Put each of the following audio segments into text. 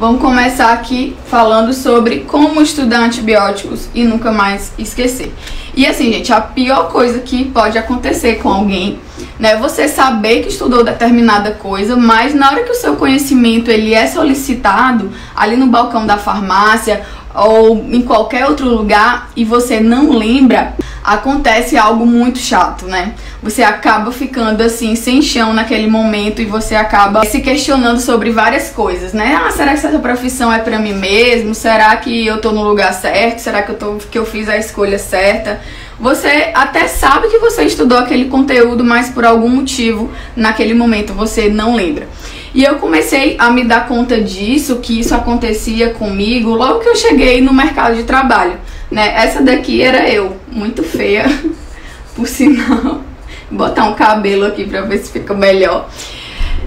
Vamos começar aqui falando sobre como estudar antibióticos e nunca mais esquecer. E assim, gente, a pior coisa que pode acontecer com alguém, né, você saber que estudou determinada coisa, mas na hora que o seu conhecimento ele é solicitado ali no balcão da farmácia ou em qualquer outro lugar e você não lembra, acontece algo muito chato, né? Você acaba ficando assim, sem chão naquele momento e você acaba se questionando sobre várias coisas, né? Ah, será que essa profissão é pra mim mesmo? Será que eu tô no lugar certo? Será que eu fiz a escolha certa? Você até sabe que você estudou aquele conteúdo, mas por algum motivo, naquele momento, você não lembra. E eu comecei a me dar conta disso, que isso acontecia comigo logo que eu cheguei no mercado de trabalho, né? Essa daqui era eu, muito feia, por sinal. Vou botar um cabelo aqui pra ver se fica melhor.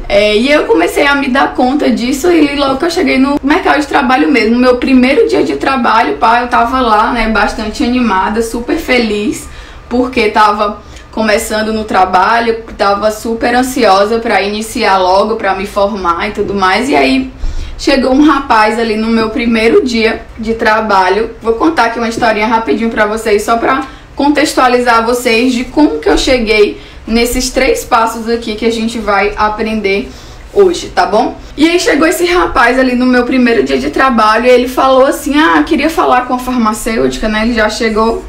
E eu comecei a me dar conta disso e logo que eu cheguei no mercado de trabalho mesmo, meu primeiro dia de trabalho, pá, eu tava lá, né, bastante animada, super feliz, porque tava começando no trabalho, tava super ansiosa pra iniciar logo, pra me formar e tudo mais. E aí chegou um rapaz ali no meu primeiro dia de trabalho. Vou contar aqui uma historinha rapidinho pra vocês, só pra contextualizar vocês de como que eu cheguei nesses 3 passos aqui que a gente vai aprender hoje, tá bom? E aí chegou esse rapaz ali no meu primeiro dia de trabalho e ele falou assim, ah, queria falar com a farmacêutica, né? Ele já chegou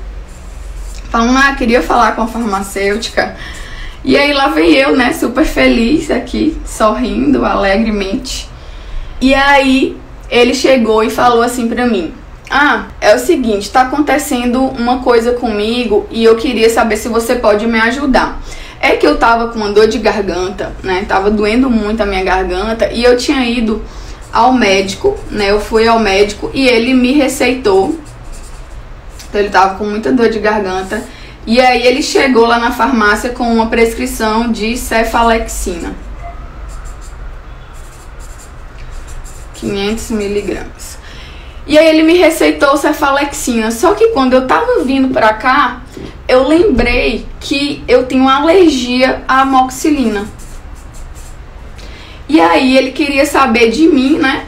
falando, ah, queria falar com a farmacêutica. E aí lá vem eu, né, super feliz aqui, sorrindo alegremente. E aí ele chegou e falou assim pra mim, ah, é o seguinte, tá acontecendo uma coisa comigo e eu queria saber se você pode me ajudar. É que eu tava com uma dor de garganta, né, tava doendo muito a minha garganta e eu tinha ido ao médico, né, eu fui ao médico e ele me receitou. Então ele tava com muita dor de garganta e aí ele chegou lá na farmácia com uma prescrição de cefalexina, 500 miligramas. E aí ele me receitou cefalexina, só que quando eu tava vindo pra cá, eu lembrei que eu tenho uma alergia à amoxicilina. E aí ele queria saber de mim, né,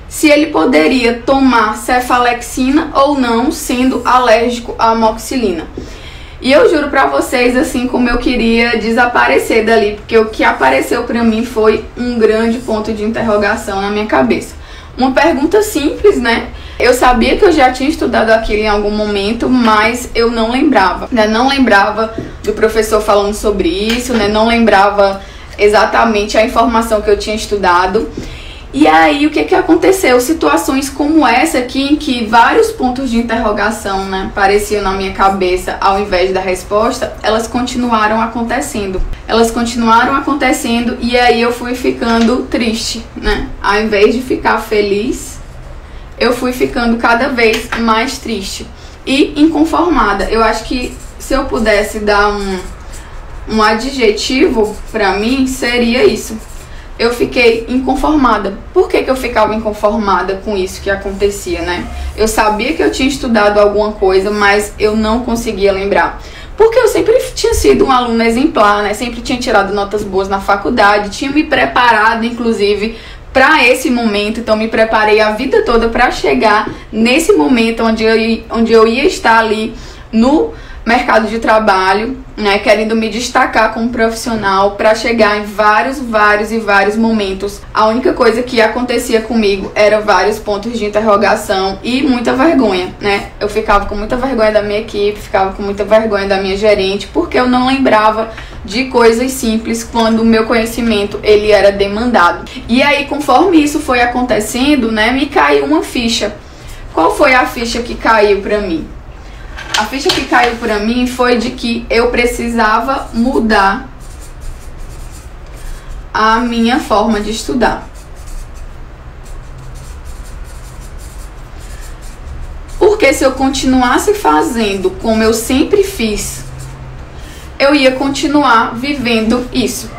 se ele poderia tomar cefalexina ou não, sendo alérgico à amoxicilina. E eu juro pra vocês, assim, como eu queria desaparecer dali, porque o que apareceu pra mim foi um grande ponto de interrogação na minha cabeça. Uma pergunta simples, né? Eu sabia que eu já tinha estudado aquilo em algum momento, mas eu não lembrava, né? Não lembrava do professor falando sobre isso, né? Não lembrava exatamente a informação que eu tinha estudado. E aí, o que que aconteceu? Situações como essa aqui, em que vários pontos de interrogação, né, apareciam na minha cabeça ao invés da resposta, elas continuaram acontecendo. Elas continuaram acontecendo e aí eu fui ficando triste, né? Ao invés de ficar feliz, eu fui ficando cada vez mais triste e inconformada. Eu acho que se eu pudesse dar um adjetivo pra mim, seria isso. Eu fiquei inconformada. Por que que eu ficava inconformada com isso que acontecia, né? Eu sabia que eu tinha estudado alguma coisa, mas eu não conseguia lembrar. Porque eu sempre tinha sido uma aluna exemplar, né? Sempre tinha tirado notas boas na faculdade, tinha me preparado, inclusive, para esse momento. Então, me preparei a vida toda para chegar nesse momento onde eu ia estar ali no mercado de trabalho, né, querendo me destacar como profissional para chegar em vários momentos. A única coisa que acontecia comigo era vários pontos de interrogação e muita vergonha, né? Eu ficava com muita vergonha da minha equipe, ficava com muita vergonha da minha gerente, porque eu não lembrava de coisas simples quando o meu conhecimento ele era demandado. E aí, conforme isso foi acontecendo, né, me caiu uma ficha. Qual foi a ficha que caiu para mim? A ficha que caiu pra mim foi de que eu precisava mudar a minha forma de estudar. Porque se eu continuasse fazendo como eu sempre fiz, eu ia continuar vivendo isso.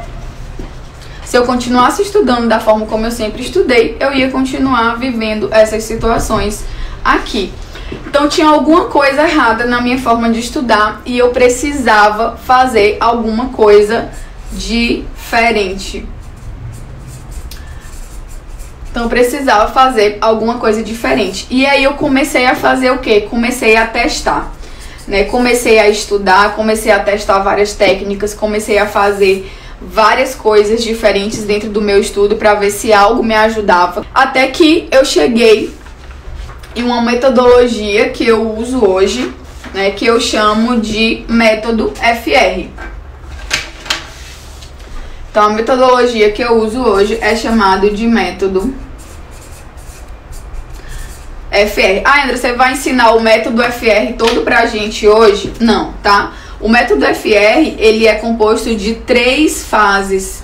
Se eu continuasse estudando da forma como eu sempre estudei, eu ia continuar vivendo essas situações aqui. Então tinha alguma coisa errada na minha forma de estudar e eu precisava fazer alguma coisa diferente. Então eu precisava fazer alguma coisa diferente. E aí eu comecei a fazer o quê? Comecei a testar, né? Comecei a estudar, comecei a testar várias técnicas, comecei a fazer várias coisas diferentes dentro do meu estudo para ver se algo me ajudava. Até que eu cheguei em uma metodologia que eu uso hoje, né, que eu chamo de método FR. Então a metodologia que eu uso hoje é chamado de método FR. Ah, André, você vai ensinar o método FR todo pra gente hoje? Não, tá? O método FR, ele é composto de 3 fases.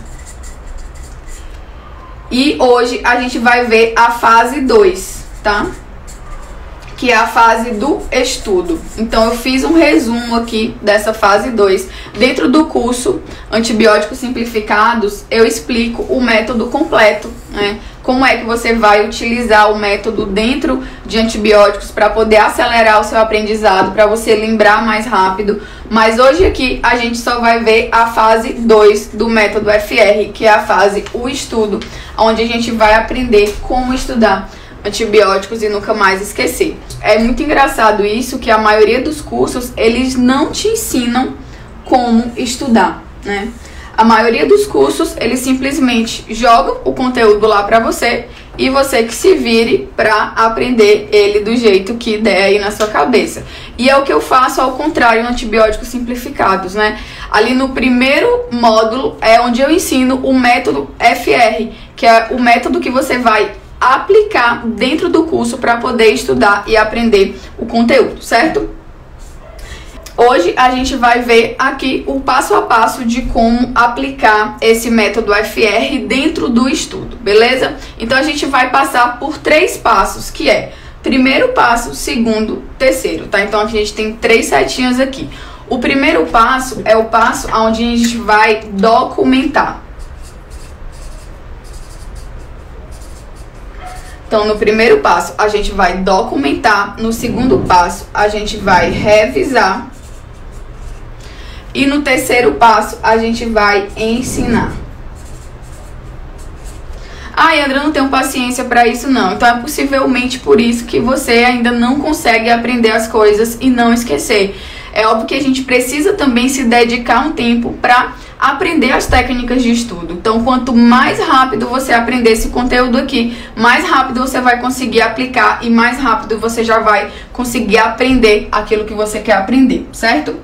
E hoje a gente vai ver a fase 2, tá? Que é a fase do estudo. Então eu fiz um resumo aqui dessa fase 2. Dentro do curso Antibióticos Simplificados, eu explico o método completo, né? Como é que você vai utilizar o método dentro de antibióticos para poder acelerar o seu aprendizado, para você lembrar mais rápido. Mas hoje aqui a gente só vai ver a fase 2 do método FR, que é a fase o estudo, onde a gente vai aprender como estudar antibióticos e nunca mais esquecer. É muito engraçado isso, que a maioria dos cursos, eles não te ensinam como estudar, né? A maioria dos cursos, eles simplesmente jogam o conteúdo lá pra você e você que se vire pra aprender ele do jeito que der aí na sua cabeça. E é o que eu faço ao contrário em Antibióticos Simplificados, né? Ali no primeiro módulo é onde eu ensino o método FR, que é o método que você vai aplicar dentro do curso para poder estudar e aprender o conteúdo, certo? Hoje a gente vai ver aqui o passo a passo de como aplicar esse método FR dentro do estudo, beleza? Então a gente vai passar por 3 passos, que é primeiro passo, segundo, terceiro, tá? Então aqui a gente tem 3 setinhas aqui. O primeiro passo é o passo onde a gente vai documentar. Então, no primeiro passo, a gente vai documentar. No segundo passo, a gente vai revisar. E no terceiro passo, a gente vai ensinar. Ah, André, eu não tenho paciência para isso, não. Então, é possivelmente por isso que você ainda não consegue aprender as coisas e não esquecer. É óbvio que a gente precisa também se dedicar um tempo para aprender as técnicas de estudo. Então, quanto mais rápido você aprender esse conteúdo aqui, mais rápido você vai conseguir aplicar e mais rápido você já vai conseguir aprender aquilo que você quer aprender, certo?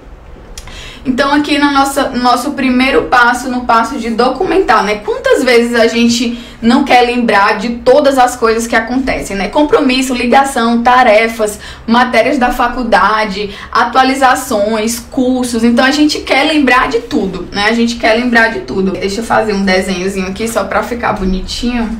Então, aqui no nosso primeiro passo, no passo de documentar, né? Quantas vezes a gente não quer lembrar de todas as coisas que acontecem, né? Compromisso, ligação, tarefas, matérias da faculdade, atualizações, cursos. Então, a gente quer lembrar de tudo, né? A gente quer lembrar de tudo. Deixa eu fazer um desenhozinho aqui só pra ficar bonitinho.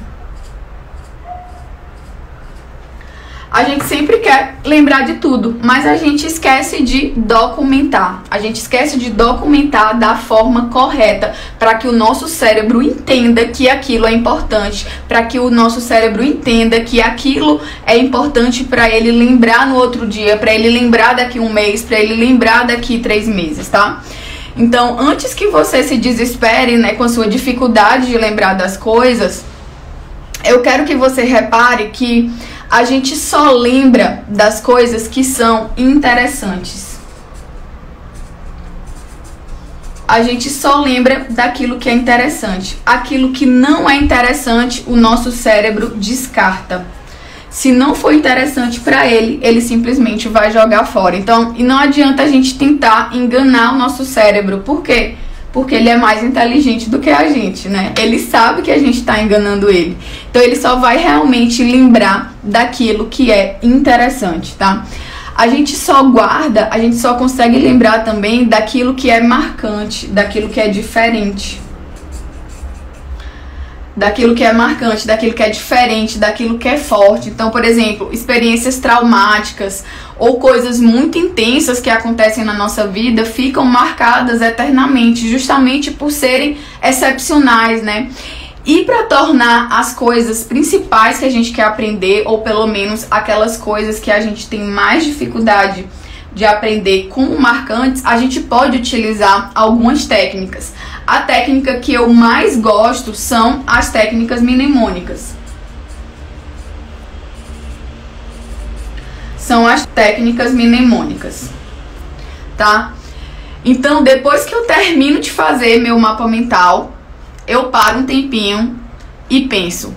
A gente sempre quer lembrar de tudo, mas a gente esquece de documentar. A gente esquece de documentar da forma correta para que o nosso cérebro entenda que aquilo é importante, para que o nosso cérebro entenda que aquilo é importante para ele lembrar no outro dia, para ele lembrar daqui 1 mês, para ele lembrar daqui 3 meses, tá? Então, antes que você se desespere, né, com a sua dificuldade de lembrar das coisas, eu quero que você repare que a gente só lembra das coisas que são interessantes. A gente só lembra daquilo que é interessante. Aquilo que não é interessante, o nosso cérebro descarta. Se não for interessante para ele, ele simplesmente vai jogar fora. Então, e não adianta a gente tentar enganar o nosso cérebro. Por quê? Porque ele é mais inteligente do que a gente, né? Ele sabe que a gente tá enganando ele. Então, ele só vai realmente lembrar daquilo que é interessante, tá? A gente só guarda, a gente só consegue lembrar também daquilo que é marcante, daquilo que é diferente. Daquilo que é marcante, daquilo que é diferente, daquilo que é forte. Então, por exemplo, experiências traumáticas ou coisas muito intensas que acontecem na nossa vida ficam marcadas eternamente, justamente por serem excepcionais, né? E para tornar as coisas principais que a gente quer aprender, ou pelo menos aquelas coisas que a gente tem mais dificuldade de aprender como marcantes, a gente pode utilizar algumas técnicas. A técnica que eu mais gosto são as técnicas mnemônicas. são as técnicas mnemônicas, tá? Então, depois que eu termino de fazer meu mapa mental, eu paro um tempinho e penso: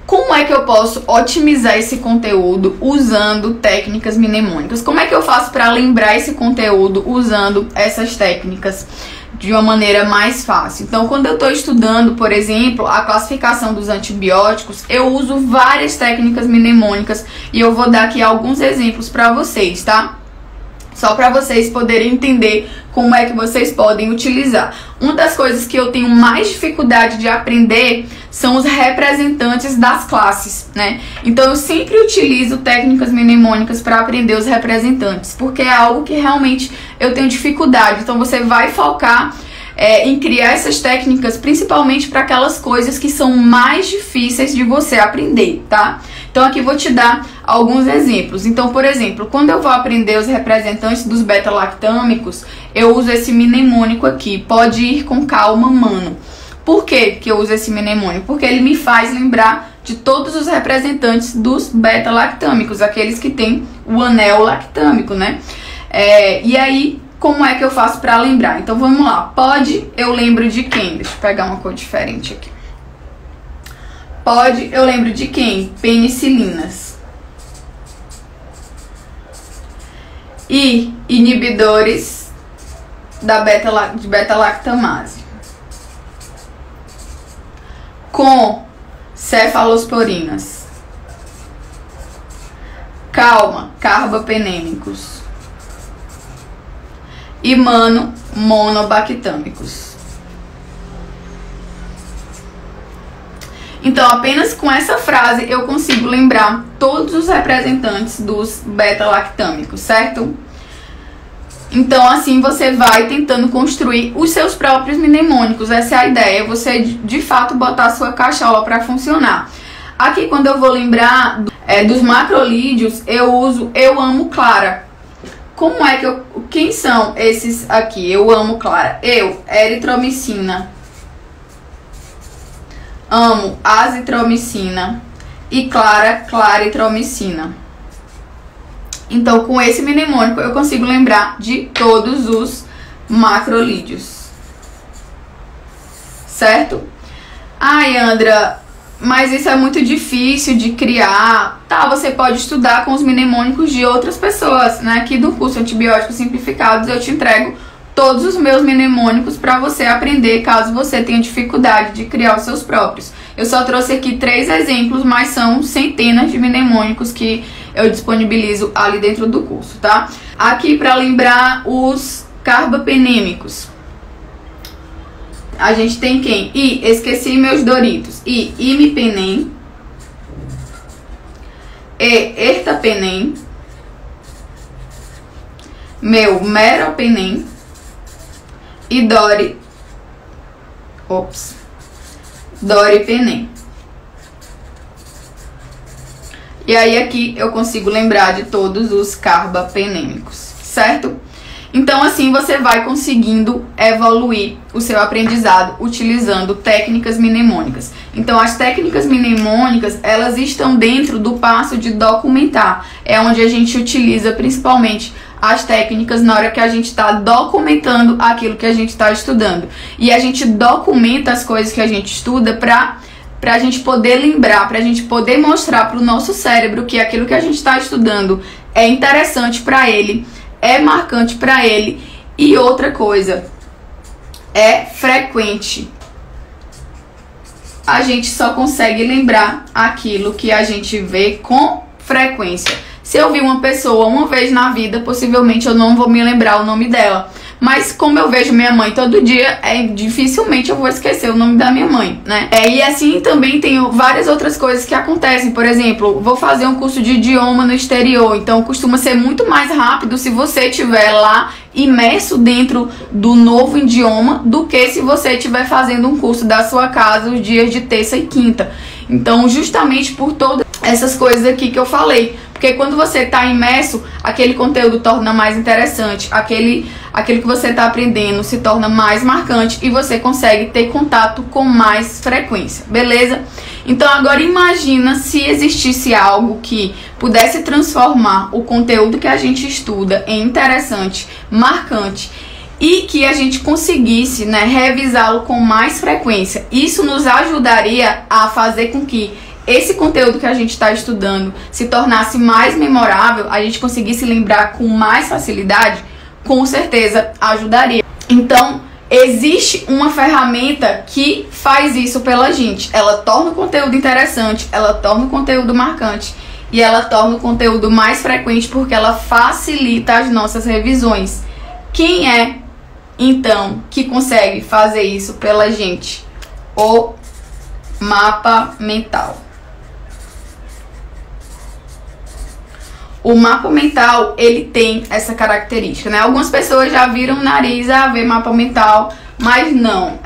como é que eu posso otimizar esse conteúdo usando técnicas mnemônicas? Como é que eu faço para lembrar esse conteúdo usando essas técnicas de uma maneira mais fácil? Então, quando eu estou estudando, por exemplo, a classificação dos antibióticos, eu uso várias técnicas mnemônicas e eu vou dar aqui alguns exemplos para vocês, tá? Só para vocês poderem entender como é que vocês podem utilizar. Uma das coisas que eu tenho mais dificuldade de aprender são os representantes das classes, né? Então eu sempre utilizo técnicas mnemônicas para aprender os representantes, porque é algo que realmente eu tenho dificuldade. Então você vai focar em criar essas técnicas principalmente para aquelas coisas que são mais difíceis de você aprender, tá? Então aqui vou te dar alguns exemplos. Então, por exemplo, quando eu vou aprender os representantes dos beta-lactâmicos, eu uso esse mnemônico aqui: pode ir com calma, mano. Por que eu uso esse mnemônico? Porque ele me faz lembrar de todos os representantes dos beta-lactâmicos, aqueles que têm o anel lactâmico, né? E aí, como é que eu faço para lembrar? Então vamos lá. Pode, eu lembro de quem? Deixa eu pegar uma cor diferente aqui. Pode, eu lembro de quem? Penicilinas. E inibidores de beta-lactamase. Com cefalosporinas. Calma, carbapenêmicos. E monobactâmicos. Então, apenas com essa frase eu consigo lembrar todos os representantes dos beta-lactâmicos, certo? Então, assim você vai tentando construir os seus próprios mnemônicos. Essa é a ideia, você de fato botar a sua cachola para funcionar. Aqui, quando eu vou lembrar dos macrolídeos, eu uso Eu Amo Clara. Como é que quem são esses aqui? Eu amo Clara. Eritromicina. Amo azitromicina. E claritromicina. Então, com esse mnemônico, eu consigo lembrar de todos os macrolídeos. Certo? Ai, Andra, mas isso é muito difícil de criar. Tá, você pode estudar com os mnemônicos de outras pessoas, né? Aqui do curso Antibióticos Simplificados eu te entrego todos os meus mnemônicos para você aprender, caso você tenha dificuldade de criar os seus próprios. Eu só trouxe aqui 3 exemplos, mas são centenas de mnemônicos que eu disponibilizo ali dentro do curso, tá? Aqui, para lembrar os carbapenêmicos, a gente tem quem? Esqueci meus Doritos. Imipenem. Ertapenem. Meu Meropenem. E Doripenem. E aí aqui eu consigo lembrar de todos os carbapenêmicos, certo? Então assim você vai conseguindo evoluir o seu aprendizado utilizando técnicas mnemônicas. Então as técnicas mnemônicas, elas estão dentro do passo de documentar. É onde a gente utiliza principalmente as técnicas na hora que a gente está documentando aquilo que a gente está estudando. E a gente documenta as coisas que a gente estuda para a gente poder lembrar, para a gente poder mostrar para o nosso cérebro que aquilo que a gente está estudando é interessante para ele, é marcante para ele. E outra coisa, é frequente. A gente só consegue lembrar aquilo que a gente vê com frequência. Se eu vi uma pessoa uma vez na vida, possivelmente eu não vou me lembrar o nome dela. Mas como eu vejo minha mãe todo dia, dificilmente eu vou esquecer o nome da minha mãe, né? E assim também tem várias outras coisas que acontecem. Por exemplo, vou fazer um curso de idioma no exterior. Então costuma ser muito mais rápido se você estiver lá imerso dentro do novo idioma do que se você estiver fazendo um curso da sua casa os dias de terça e quinta. Então justamente por todas essas coisas aqui que eu falei. Porque quando você está imerso, aquele conteúdo torna mais interessante, aquilo que você está aprendendo se torna mais marcante e você consegue ter contato com mais frequência, beleza? Então agora imagina se existisse algo que pudesse transformar o conteúdo que a gente estuda em interessante, marcante, e que a gente conseguisse, né, revisá-lo com mais frequência. Isso nos ajudaria a fazer com que esse conteúdo que a gente está estudando se tornasse mais memorável, a gente conseguisse lembrar com mais facilidade, com certeza ajudaria. Então, existe uma ferramenta que faz isso pela gente. Ela torna o conteúdo interessante, ela torna o conteúdo marcante e ela torna o conteúdo mais frequente porque ela facilita as nossas revisões. Quem é, então, que consegue fazer isso pela gente? O mapa mental. O mapa mental, ele tem essa característica, né? Algumas pessoas já viram o nariz a ver mapa mental, mas não.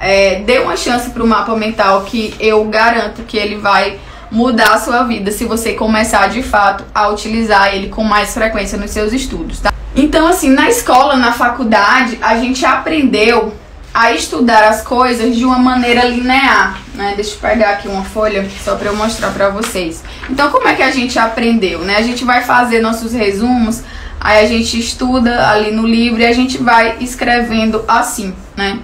Dê uma chance para o mapa mental que eu garanto que ele vai mudar a sua vida se você começar de fato a utilizar ele com mais frequência nos seus estudos, tá? Então, assim, na escola, na faculdade, a gente aprendeu a estudar as coisas de uma maneira linear, né? Deixa eu pegar aqui uma folha só para eu mostrar para vocês. Então, como é que a gente aprendeu, né? A gente vai fazer nossos resumos, aí a gente estuda ali no livro e a gente vai escrevendo assim, né?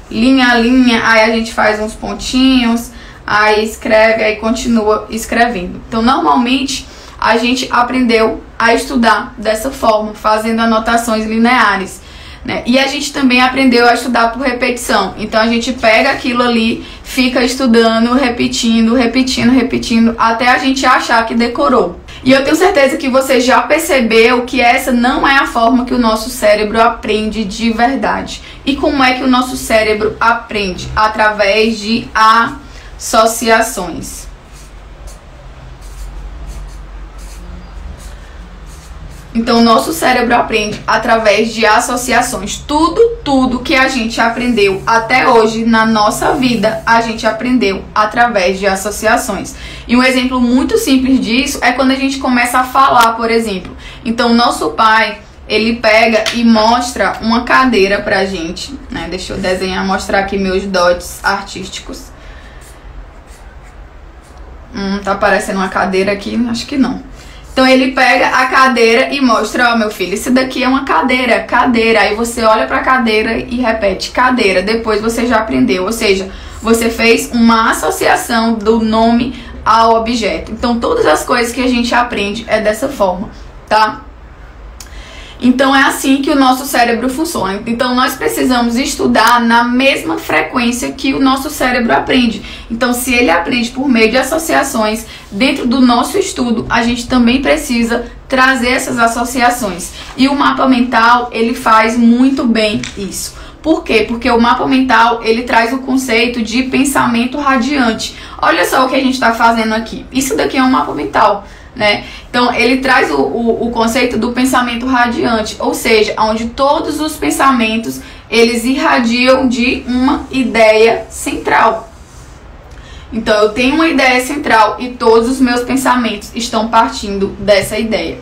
Linha a linha, aí a gente faz uns pontinhos, aí escreve, aí continua escrevendo. Então, normalmente, a gente aprendeu a estudar dessa forma, fazendo anotações lineares, né? E a gente também aprendeu a estudar por repetição. Então a gente pega aquilo ali, fica estudando, repetindo, até a gente achar que decorou. E eu tenho certeza que você já percebeu que essa não é a forma que o nosso cérebro aprende de verdade. E como é que o nosso cérebro aprende? Através de associações. Então, o nosso cérebro aprende através de associações. Tudo que a gente aprendeu até hoje na nossa vida, a gente aprendeu através de associações. E um exemplo muito simples disso é quando a gente começa a falar, por exemplo. Então, nosso pai, ele pega e mostra uma cadeira pra gente, né? Deixa eu desenhar, mostrar aqui meus dotes artísticos. Tá aparecendo uma cadeira aqui? Acho que não. Então ele pega a cadeira e mostra, ó, meu filho, isso daqui é uma cadeira, cadeira. Aí você olha pra cadeira e repete, cadeira. Depois você já aprendeu, ou seja, você fez uma associação do nome ao objeto. Então todas as coisas que a gente aprende é dessa forma, tá? Então é assim que o nosso cérebro funciona. Então nós precisamos estudar na mesma frequência que o nosso cérebro aprende. Então se ele aprende por meio de associações, dentro do nosso estudo a gente também precisa trazer essas associações. E o mapa mental, ele faz muito bem isso. Por quê? Porque o mapa mental, ele traz o conceito de pensamento radiante. Olha só o que a gente está fazendo aqui. Isso daqui é um mapa mental, né? Então ele traz o conceito do pensamento radiante, ou seja, onde todos os pensamentos eles irradiam de uma ideia central. Então eu tenho uma ideia central e todos os meus pensamentos estão partindo dessa ideia.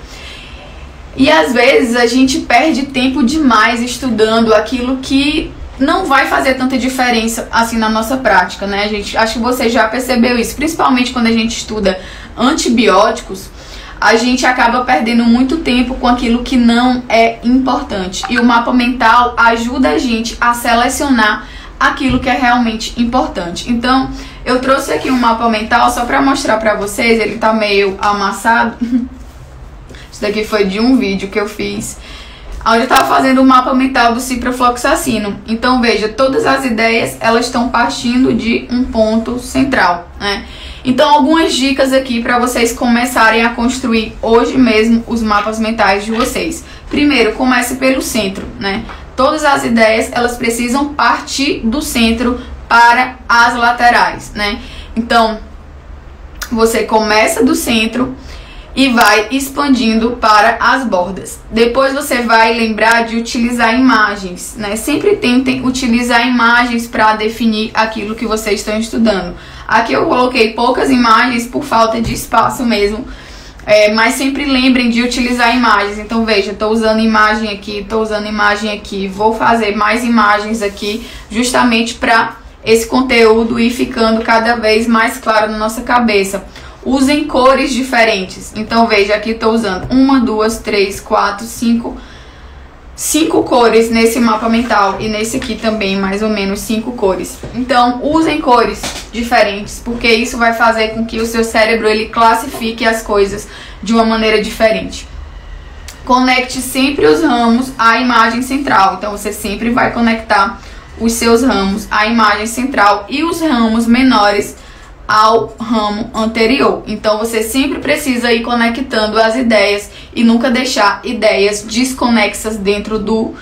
E às vezes a gente perde tempo demais estudando aquilo que não vai fazer tanta diferença assim na nossa prática, né, gente? Acho que você já percebeu isso, principalmente quando a gente estuda antibióticos, a gente acaba perdendo muito tempo com aquilo que não é importante. E o mapa mental ajuda a gente a selecionar aquilo que é realmente importante. Então, eu trouxe aqui um mapa mental só para mostrar para vocês, ele tá meio amassado. Isso daqui foi de um vídeo que eu fiz, onde eu estava fazendo o mapa mental do ciprofloxacino. Então, veja, todas as ideias, elas estão partindo de um ponto central, né? Então, algumas dicas aqui para vocês começarem a construir hoje mesmo os mapas mentais de vocês. Primeiro, comece pelo centro, né? Todas as ideias, elas precisam partir do centro para as laterais, né? Então, você começa do centro e vai expandindo para as bordas. Depois você vai lembrar de utilizar imagens, né? Sempre tentem utilizar imagens para definir aquilo que vocês estão estudando. Aqui eu coloquei poucas imagens por falta de espaço mesmo, mas sempre lembrem de utilizar imagens. Então veja, estou usando imagem aqui, vou fazer mais imagens aqui justamente para esse conteúdo ir ficando cada vez mais claro na nossa cabeça. Usem cores diferentes. Então veja, aqui estou usando 1, 2, 3, 4, 5 cores nesse mapa mental. E nesse aqui também, mais ou menos 5 cores. Então usem cores diferentes, porque isso vai fazer com que o seu cérebro ele classifique as coisas de uma maneira diferente. Conecte sempre os ramos à imagem central. Então você sempre vai conectar os seus ramos à imagem central e os ramos menores ao ramo anterior. Então você sempre precisa ir conectando as ideias e nunca deixar ideias desconexas dentro do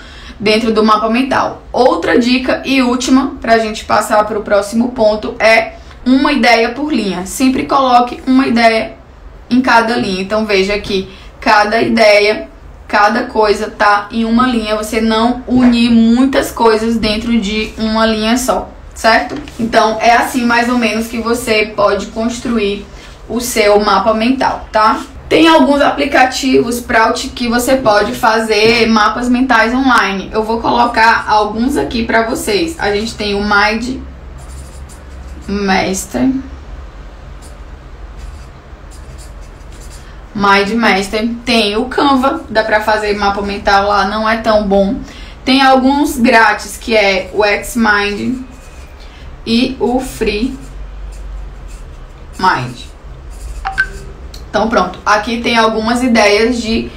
mapa mental. Outra dica e última para a gente passar para o próximo ponto é uma ideia por linha. Sempre coloque uma ideia em cada linha. Então veja aqui, cada ideia, cada coisa tá em uma linha. Você não unir muitas coisas dentro de uma linha só, certo? Então é assim mais ou menos que você pode construir o seu mapa mental, tá? Tem alguns aplicativos que você pode fazer mapas mentais online. Eu vou colocar alguns aqui para vocês. A gente tem o Mind Master. Tem o Canva, dá pra fazer mapa mental lá, não é tão bom. Tem alguns grátis, que é o Xmind e o Free Mind. Então pronto, aqui tem algumas ideias de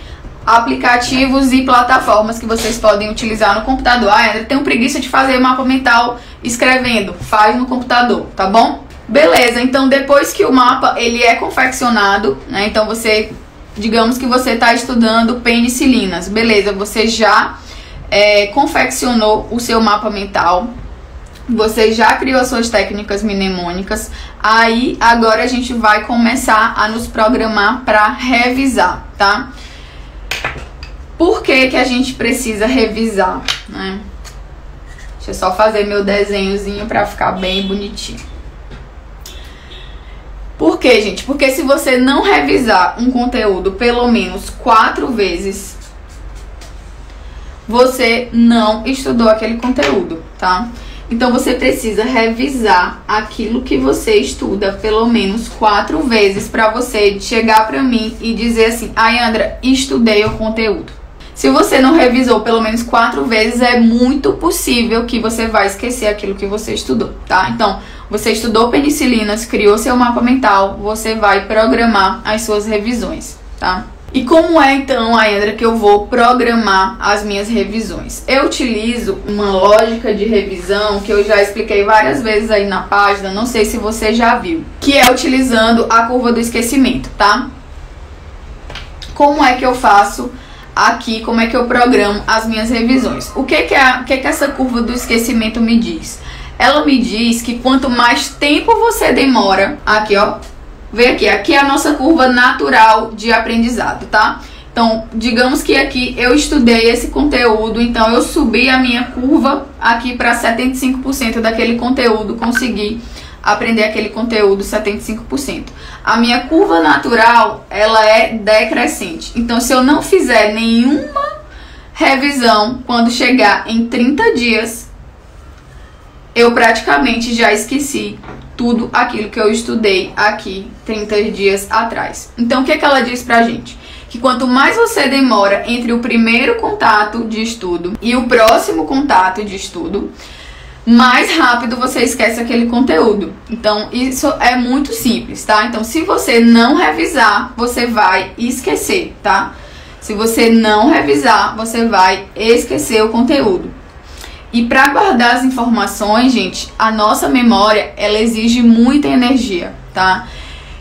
aplicativos e plataformas que vocês podem utilizar no computador. Ah, André, tenho preguiça de fazer mapa mental escrevendo. Faz no computador, tá bom? Beleza, então depois que o mapa ele é confeccionado, né? Então você, digamos que você está estudando penicilinas, beleza? Você já confeccionou o seu mapa mental, você já criou as suas técnicas mnemônicas. Aí agora a gente vai começar a nos programar para revisar, tá? Por que que a gente precisa revisar, né? Deixa eu só fazer meu desenhozinho para ficar bem bonitinho. Por quê, gente? Porque se você não revisar um conteúdo pelo menos 4 vezes, você não estudou aquele conteúdo, tá? Então você precisa revisar aquilo que você estuda pelo menos 4 vezes para você chegar para mim e dizer assim: ai, Andra, estudei o conteúdo. Se você não revisou pelo menos 4 vezes, é muito possível que você vai esquecer aquilo que você estudou, tá? Então, você estudou penicilinas, criou seu mapa mental, você vai programar as suas revisões, tá? E como é então, Andra, que eu vou programar as minhas revisões? Eu utilizo uma lógica de revisão que eu já expliquei várias vezes aí na página, não sei se você já viu, que é utilizando a curva do esquecimento, tá? Como é que eu faço aqui, como é que eu programo as minhas revisões? O que essa curva do esquecimento me diz? Ela me diz que quanto mais tempo você demora, aqui ó, vê aqui é a nossa curva natural de aprendizado, tá? Então, digamos que aqui eu estudei esse conteúdo, então eu subi a minha curva aqui para 75% daquele conteúdo, consegui aprender aquele conteúdo 75%. A minha curva natural, ela é decrescente. Então, se eu não fizer nenhuma revisão quando chegar em 30 dias, eu praticamente já esqueci tudo aquilo que eu estudei aqui 30 dias atrás. Então, o que ela diz pra gente? Que quanto mais você demora entre o primeiro contato de estudo e o próximo contato de estudo, mais rápido você esquece aquele conteúdo. Então, isso é muito simples, tá? Então, se você não revisar, você vai esquecer, tá? Se você não revisar, você vai esquecer o conteúdo. E para guardar as informações, gente, a nossa memória, ela exige muita energia, tá?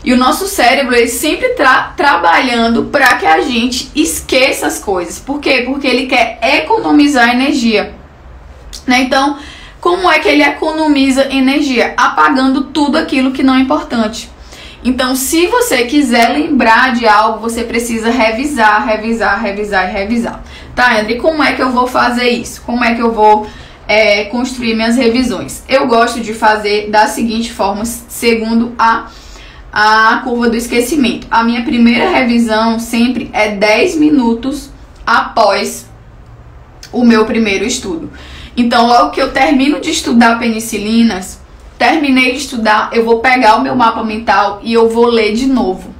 E o nosso cérebro, ele sempre está trabalhando para que a gente esqueça as coisas. Por quê? Porque ele quer economizar energia, né? Então, como é que ele economiza energia? Apagando tudo aquilo que não é importante. Então, se você quiser lembrar de algo, você precisa revisar. Tá, André, como é que eu vou fazer isso? Como é que eu vou construir minhas revisões? Eu gosto de fazer da seguinte forma, segundo a curva do esquecimento. A minha primeira revisão sempre é 10 minutos após o meu primeiro estudo. Então, logo que eu termino de estudar penicilinas, terminei de estudar, eu vou pegar o meu mapa mental e eu vou ler de novo.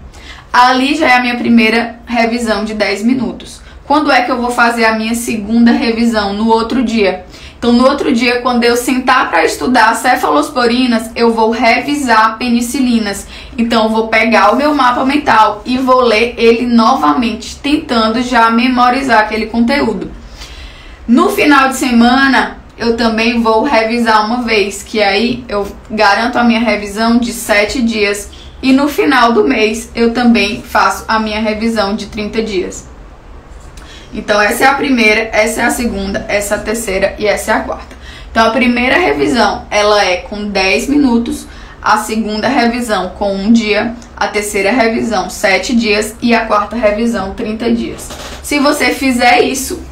Ali já é a minha primeira revisão de 10 minutos. Quando é que eu vou fazer a minha segunda revisão? No outro dia. Então, no outro dia, quando eu sentar para estudar cefalosporinas, eu vou revisar penicilinas. Então, eu vou pegar o meu mapa mental e vou ler ele novamente, tentando já memorizar aquele conteúdo. No final de semana, eu também vou revisar uma vez, que aí eu garanto a minha revisão de 7 dias. E no final do mês, eu também faço a minha revisão de 30 dias. Então, essa é a primeira, essa é a segunda, essa é a terceira e essa é a quarta. Então, a primeira revisão, ela é com 10 minutos, a segunda revisão com 1 dia, a terceira revisão 7 dias e a quarta revisão 30 dias. Se você fizer isso,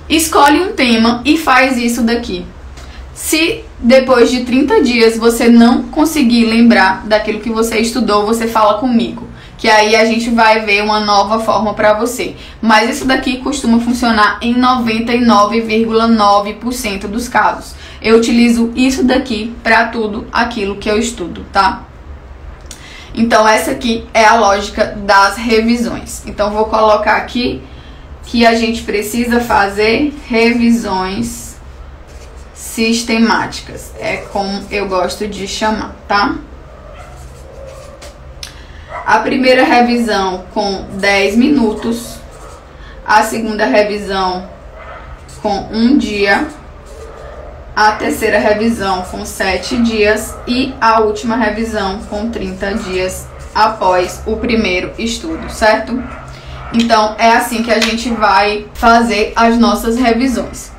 escolhe um tema e faz isso daqui. Se depois de 30 dias você não conseguir lembrar daquilo que você estudou, você fala comigo, que aí a gente vai ver uma nova forma para você. Mas isso daqui costuma funcionar em 99,9% dos casos. Eu utilizo isso daqui para tudo aquilo que eu estudo, tá? Então essa aqui é a lógica das revisões. Então vou colocar aqui que a gente precisa fazer revisões sistemáticas. É como eu gosto de chamar, tá? A primeira revisão com 10 minutos, a segunda revisão com 1 dia, a terceira revisão com 7 dias e a última revisão com 30 dias após o primeiro estudo, certo? Então, é assim que a gente vai fazer as nossas revisões.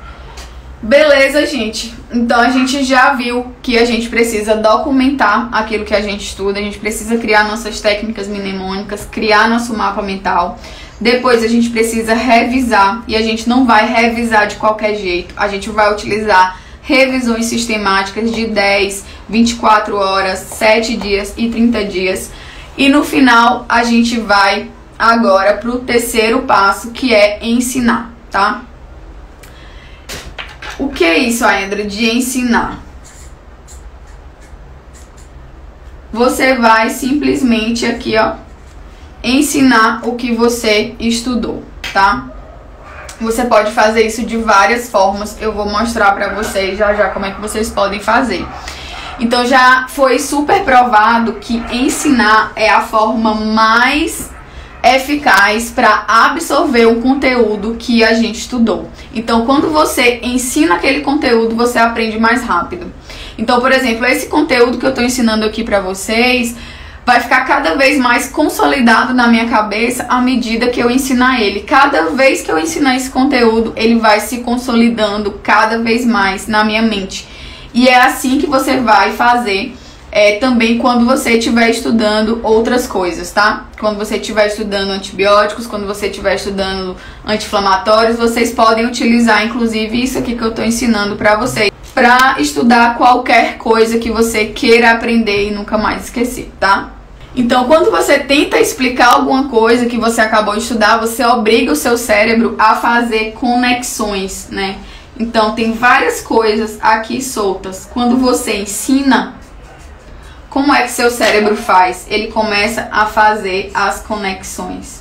Beleza, gente? Então, a gente já viu que a gente precisa documentar aquilo que a gente estuda, a gente precisa criar nossas técnicas mnemônicas, criar nosso mapa mental. Depois, a gente precisa revisar, e a gente não vai revisar de qualquer jeito. A gente vai utilizar revisões sistemáticas de 10, 24 horas, 7 dias e 30 dias. E no final, a gente vai agora para o terceiro passo, que é ensinar, tá? O que é isso, Aendra, de ensinar? Você vai simplesmente aqui, ó, ensinar o que você estudou, tá? Você pode fazer isso de várias formas. Eu vou mostrar pra vocês já como é que vocês podem fazer. Então, já foi super provado que ensinar é a forma mais eficaz para absorver o conteúdo que a gente estudou. Então, quando você ensina aquele conteúdo, você aprende mais rápido. Então, por exemplo, esse conteúdo que eu estou ensinando aqui para vocês vai ficar cada vez mais consolidado na minha cabeça à medida que eu ensinar ele. Cada vez que eu ensinar esse conteúdo, ele vai se consolidando cada vez mais na minha mente. E é assim que você vai fazer também quando você estiver estudando outras coisas, tá? Quando você estiver estudando antibióticos, quando você estiver estudando anti-inflamatórios, vocês podem utilizar, inclusive, isso aqui que eu tô ensinando pra vocês, pra estudar qualquer coisa que você queira aprender e nunca mais esquecer, tá? Então, quando você tenta explicar alguma coisa que você acabou de estudar, você obriga o seu cérebro a fazer conexões, né? Então, tem várias coisas aqui soltas. Quando você ensina, como é que seu cérebro faz? Ele começa a fazer as conexões.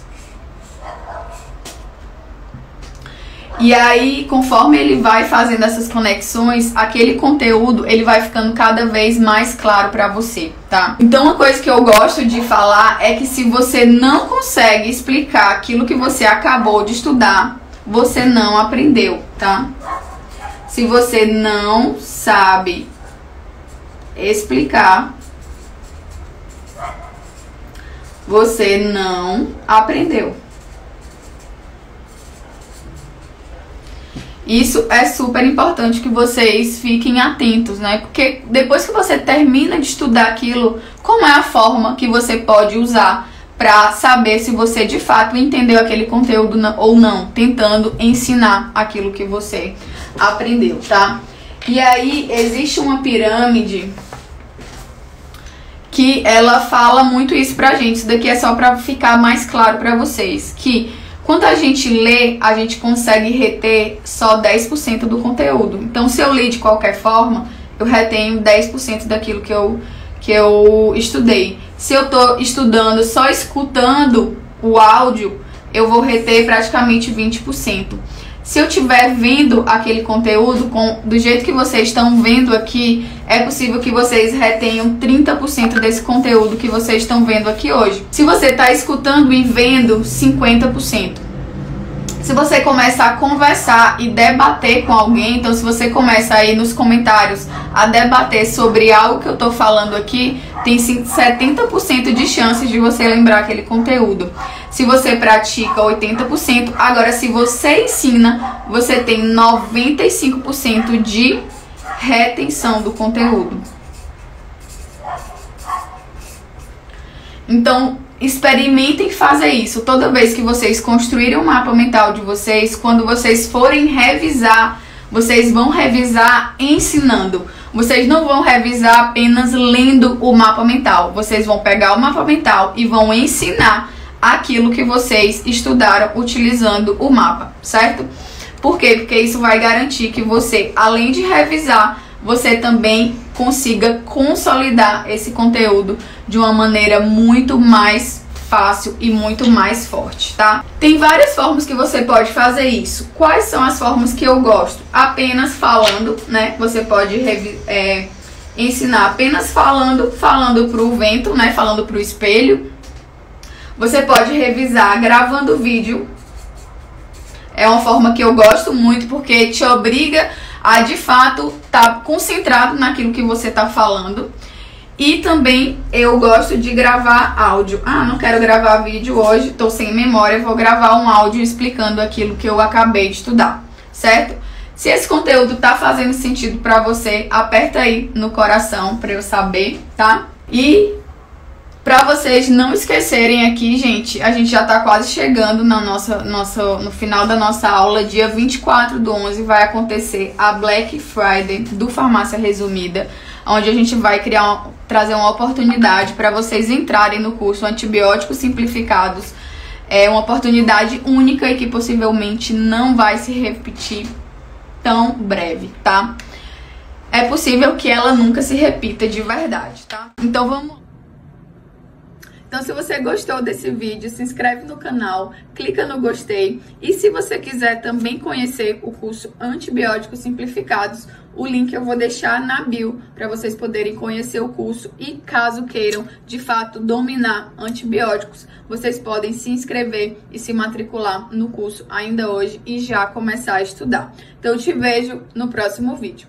E aí, conforme ele vai fazendo essas conexões, aquele conteúdo, ele vai ficando cada vez mais claro pra você, tá? Então, uma coisa que eu gosto de falar é que se você não consegue explicar aquilo que você acabou de estudar, você não aprendeu, tá? Se você não sabe explicar, você não aprendeu. Isso é super importante que vocês fiquem atentos, né? Porque depois que você termina de estudar aquilo, como é a forma que você pode usar para saber se você de fato entendeu aquele conteúdo ou não, tentando ensinar aquilo que você aprendeu, tá? E aí existe uma pirâmide que ela fala muito isso pra gente. Isso daqui é só pra ficar mais claro pra vocês, que Quando a gente lê, a gente consegue reter só 10% do conteúdo. Então, se eu li de qualquer forma, eu retenho 10% daquilo que eu estudei. Se eu tô estudando só escutando o áudio, eu vou reter praticamente 20%. Se eu estiver vendo aquele conteúdo do jeito que vocês estão vendo aqui, é possível que vocês retenham 30% desse conteúdo que vocês estão vendo aqui hoje. Se você está escutando e vendo, 50%. Se você começar a conversar e debater com alguém, então se você começa aí nos comentários a debater sobre algo que eu tô falando aqui, tem 70% de chances de você lembrar aquele conteúdo. Se você pratica, 80%. Agora, se você ensina, você tem 95% de retenção do conteúdo. Então, experimentem fazer isso. Toda vez que vocês construírem um mapa mental de vocês, quando vocês forem revisar, vocês vão revisar ensinando. Vocês não vão revisar apenas lendo o mapa mental. Vocês vão pegar o mapa mental e vão ensinar aquilo que vocês estudaram utilizando o mapa, certo? Por quê? Porque isso vai garantir que você, além de revisar, você também consiga consolidar esse conteúdo de uma maneira muito mais fácil e muito mais forte, tá? Tem várias formas que você pode fazer isso. Quais são as formas que eu gosto? Apenas falando, né? Você pode ensinar apenas falando pro vento, né? Falando pro espelho. Você pode revisar gravando vídeo. É uma forma que eu gosto muito porque te obriga a, de fato, estar concentrado naquilo que você está falando. E também eu gosto de gravar áudio. Ah, não quero gravar vídeo hoje, estou sem memória, vou gravar um áudio explicando aquilo que eu acabei de estudar, certo? Se esse conteúdo tá fazendo sentido para você, aperta aí no coração para eu saber, tá? E para vocês não esquecerem aqui, gente, a gente já tá quase chegando no final da nossa aula. Dia 24/11 vai acontecer a Black Friday do Farmácia Resumida, onde a gente vai trazer uma oportunidade para vocês entrarem no curso Antibióticos Simplificados. É uma oportunidade única e que possivelmente não vai se repetir tão breve, tá? É possível que ela nunca se repita de verdade, tá? Então vamos. Então, se você gostou desse vídeo, se inscreve no canal, clica no gostei. E se você quiser também conhecer o curso Antibióticos Simplificados, o link eu vou deixar na bio para vocês poderem conhecer o curso. E caso queiram, de fato, dominar antibióticos, vocês podem se inscrever e se matricular no curso ainda hoje e já começar a estudar. Então, eu te vejo no próximo vídeo.